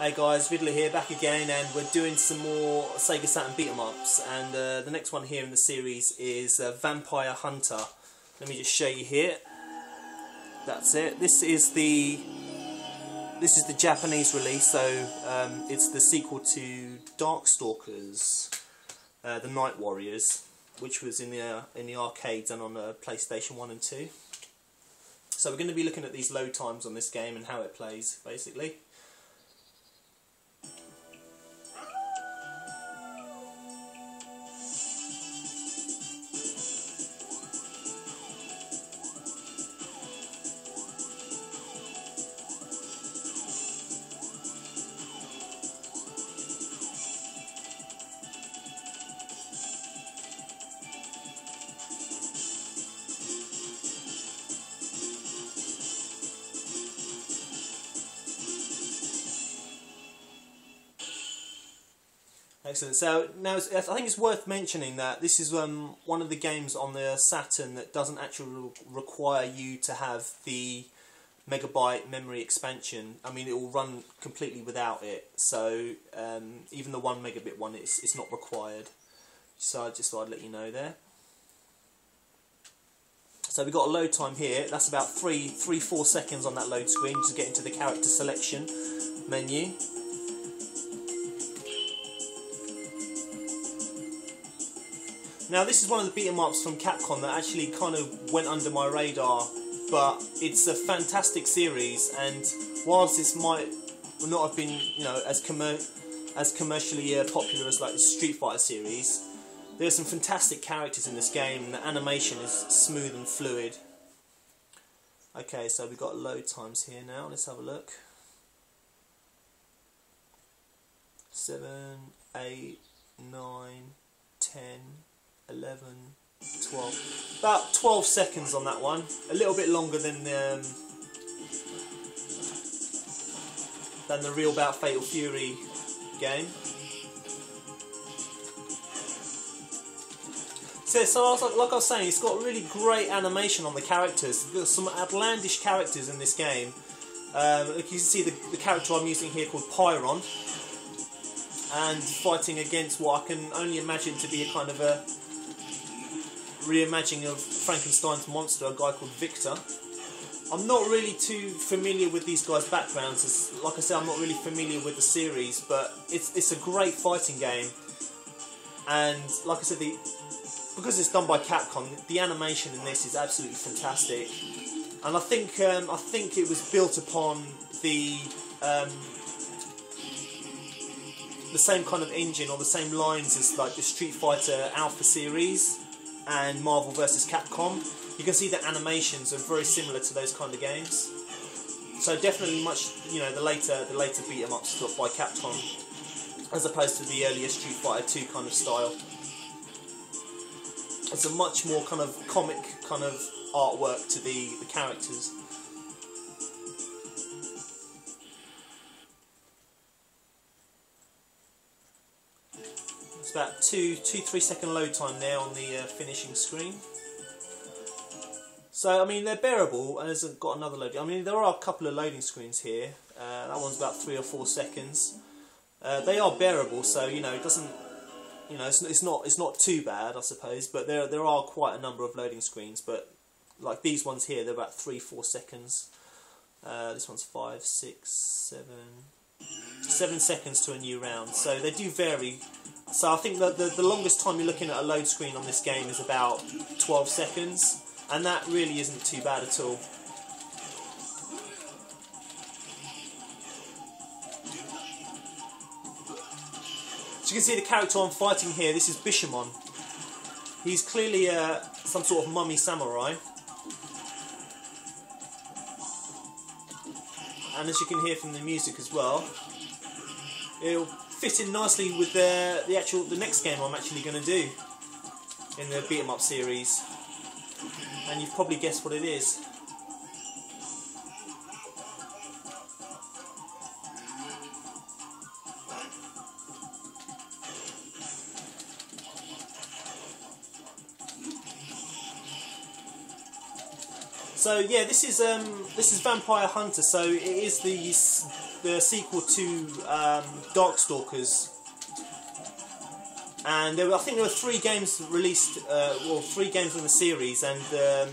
Hey guys, Vidler here, back again, and we're doing some more Sega Saturn beat 'em ups. And the next one here in the series is Vampire Hunter. Let me just show you here. That's it. This is the Japanese release, so it's the sequel to DarkStalkers, the Night Warriors, which was in the arcades and on the PlayStation 1 and 2. So we're going to be looking at these load times on this game and how it plays, basically. Excellent. So now I think it's worth mentioning that this is one of the games on the Saturn that doesn't actually require you to have the megabyte memory expansion. I mean, it will run completely without it. So even the 1 megabit one, it's not required. So I just thought I'd let you know there. So we've got a load time here. That's about 3-4 seconds on that load screen to get into the character selection menu. Now this is one of the beat 'em ups from Capcom that actually kind of went under my radar, but it's a fantastic series, and whilst this might not have been, you know, as commercially popular as like the Street Fighter series, there's some fantastic characters in this game, and the animation is smooth and fluid. Okay, so we've got load times here now. Let's have a look. 7, 8, 9, 10. 11, 12, about 12 seconds on that one, a little bit longer than the Real Bout Fatal Fury game. So like I was saying, it's got really great animation on the characters. There's some outlandish characters in this game. You can see the character I'm using here called Pyron, and fighting against what I can only imagine to be a kind of a reimagining of Frankenstein's monster, a guy called Victor. I'm not really too familiar with these guys' backgrounds. Like I said, I'm not really familiar with the series, but it's a great fighting game. And like I said, because it's done by Capcom, the animation in this is absolutely fantastic. And I think it was built upon the same kind of engine or the same lines as like the Street Fighter Alpha series and Marvel vs. Capcom. You can see the animations are very similar to those kind of games. So definitely much, you know, the later beat 'em ups by Capcom, as opposed to the earlier Street Fighter 2 kind of style. It's a much more kind of comic kind of artwork to the characters. It's about 2-3 second load time there on the finishing screen. So I mean, they're bearable, and it's got another load. I mean, there are a couple of loading screens here. That one's about 3 or 4 seconds. They are bearable, so you know it doesn't. You know, it's not too bad, I suppose. But there are quite a number of loading screens. But like these ones here, they're about 3-4 seconds. This one's 5, 6, 7 seconds to a new round. So they do vary. So I think that the longest time you're looking at a load screen on this game is about 12 seconds, and that really isn't too bad at all. So you can see the character I'm fighting here, this is Bishamon. He's clearly some sort of mummy samurai. And as you can hear from the music as well, it'll fit in nicely with the next game I'm actually going to do in the beat 'em up series, and you've probably guessed what it is. So yeah, this is Vampire Hunter. So it is the sequel to DarkStalkers, and I think there were 3 games released, well, 3 games in the series, and the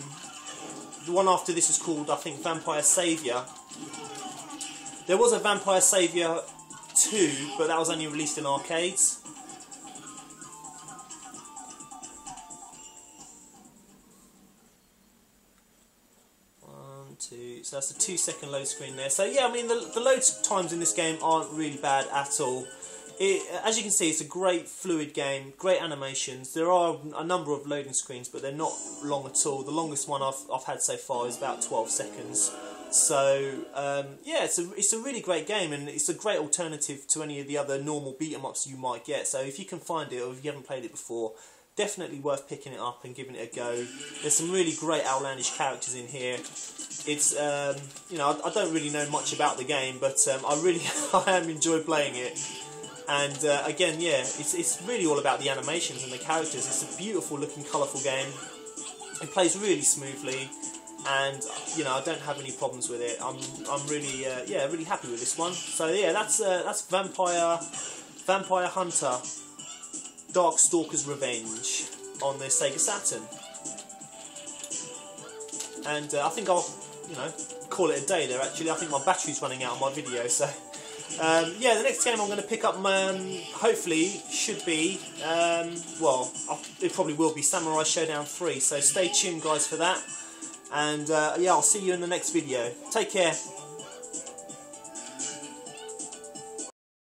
one after this is called, I think, Vampire Savior. There was a Vampire Savior 2, but that was only released in arcades. So that's a 2-second load screen there. So yeah, I mean the load times in this game aren't really bad at all. As you can see, it's a great fluid game, great animations. There are a number of loading screens, but they're not long at all. The longest one I've had so far is about 12 seconds. So yeah, it's a really great game, and it's a great alternative to any of the other normal beat-em-ups you might get. So if you can find it, or if you haven't played it before, definitely worth picking it up and giving it a go. There's some really great outlandish characters in here. It's you know, I don't really know much about the game, but I am enjoying playing it. And again, yeah, it's really all about the animations and the characters. It's a beautiful looking, colourful game. It plays really smoothly, and you know, I don't have any problems with it. I'm really yeah, really happy with this one. So yeah, that's Vampire Hunter, DarkStalkers Revenge on the Sega Saturn. And I think I'll, you know, call it a day there. Actually, I think my battery's running out on my video, so yeah, the next game I'm going to pick up, hopefully, should be, well, it probably will be Samurai Showdown 3, so stay tuned, guys, for that. And yeah, I'll see you in the next video. Take care.